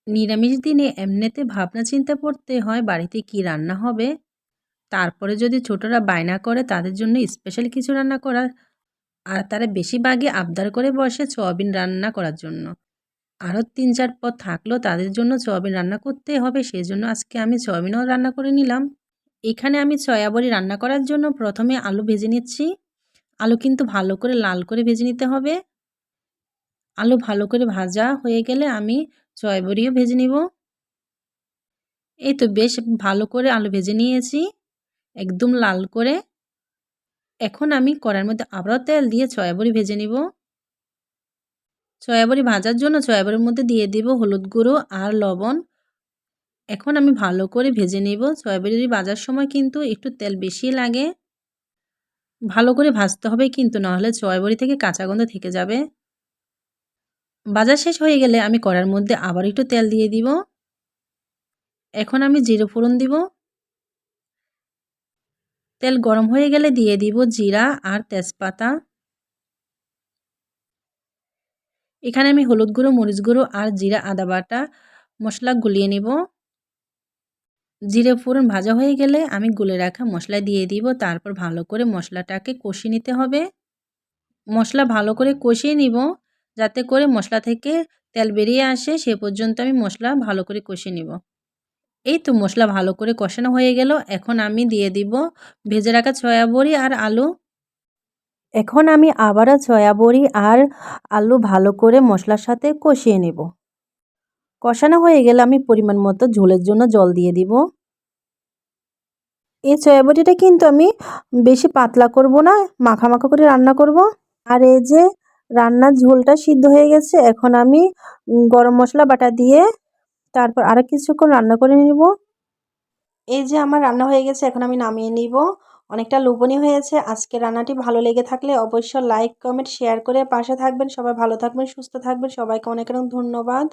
নিরামিষ দিনে এমনিতে ভাবনা চিন্তা করতে হয় বাড়িতে কি রান্না হবে। তারপরে যদি ছোটরা বায়না করে তাদের জন্য স্পেশাল কিছু রান্না করার, আর তারা বেশিরভাগই আবদার করে বসে সোয়াবিন রান্না করার জন্য। আরও ৩-৪ পদ থাকলেও তাদের জন্য সোয়াবিন রান্না করতেই হবে, সেজন্য আজকে আমি সোয়াবিনও রান্না করে নিলাম। এখানে আমি সয়াবড়ি রান্না করার জন্য প্রথমে আলু ভেজে নিচ্ছি। আলু কিন্তু ভালো করে লাল করে ভেজে নিতে হবে। আলু ভালো করে ভাজা হয়ে গেলে আমি সয়াবড়িও ভেজে নিব। এই তো বেশ ভালো করে আলু ভেজে নিয়েছি, একদম লাল করে। এখন আমি কড়াইয়ের মধ্যে আবারও তেল দিয়ে সয়াবড়ি ভেজে নিব। সয়াবড়ি ভাজার জন্য সয়াবড়ির মধ্যে দিয়ে দিব হলুদ গুঁড়ো আর লবণ। এখন আমি ভালো করে ভেজে নিব। সয়াবড়ি ভাজার সময় কিন্তু একটু তেল বেশি লাগে। ভালো করে ভাজতে হবে কিন্তু, নাহলে সয়াবড়ি থেকে কাঁচা গন্ধ থেকে যাবে। ভাজা শেষ হয়ে গেলে আমি কড়াইয়ের মধ্যে আবার একটু তেল দিয়ে দিব। এখন আমি জিরে ফোড়ন দিব। তেল গরম হয়ে গেলে দিয়ে দিব জিরা আর তেজপাতা। এখানে আমি হলুদ গুঁড়ো, মরিচ গুঁড়ো আর জিরা আদা বাটা মশলা গুলিয়ে নিব। জিরে ফোড়ন ভাজা হয়ে গেলে আমি গুলে রাখা মশলা দিয়ে দিব। তারপর ভালো করে মশলাটাকে কষিয়ে নিতে হবে। মশলা ভালো করে কষিয়ে নিব, যাতে করে মশলা থেকে তেল বেরিয়ে আসে, সে পর্যন্ত আমি মশলা ভালো করে কষিয়ে নিব। এই তো মশলা ভালো করে কষানো হয়ে গেল। এখন আমি দিয়ে দিব ভেজে রাখা সয়াবড়ি আর আলু। এখন আমি আবারও সয়াবড়ি আর আলু ভালো করে মশলার সাথে কষিয়ে নেব। কষানো হয়ে গেলে আমি পরিমাণ মতো ঝোলের জন্য জল দিয়ে দিব। এই সয়াবড়িটা কিন্তু আমি বেশি পাতলা করব না, মাখা মাখা করে রান্না করব। আর এই যে রান্নার ঝোলটা সিদ্ধ হয়ে গেছে, এখন আমি গরম মশলা বাটা দিয়ে তারপর আরও কিছুক্ষণ রান্না করে নিব। এই যে আমার রান্না হয়ে গেছে, এখন আমি নামিয়ে নিব। অনেকটা লোভনীয় হয়েছে। আজকের রান্নাটি ভালো লেগে থাকলে অবশ্যই লাইক, কমেন্ট, শেয়ার করে পাশে থাকবেন। সবাই ভালো থাকবেন, সুস্থ থাকবেন। সবাইকে অনেক অনেক ধন্যবাদ।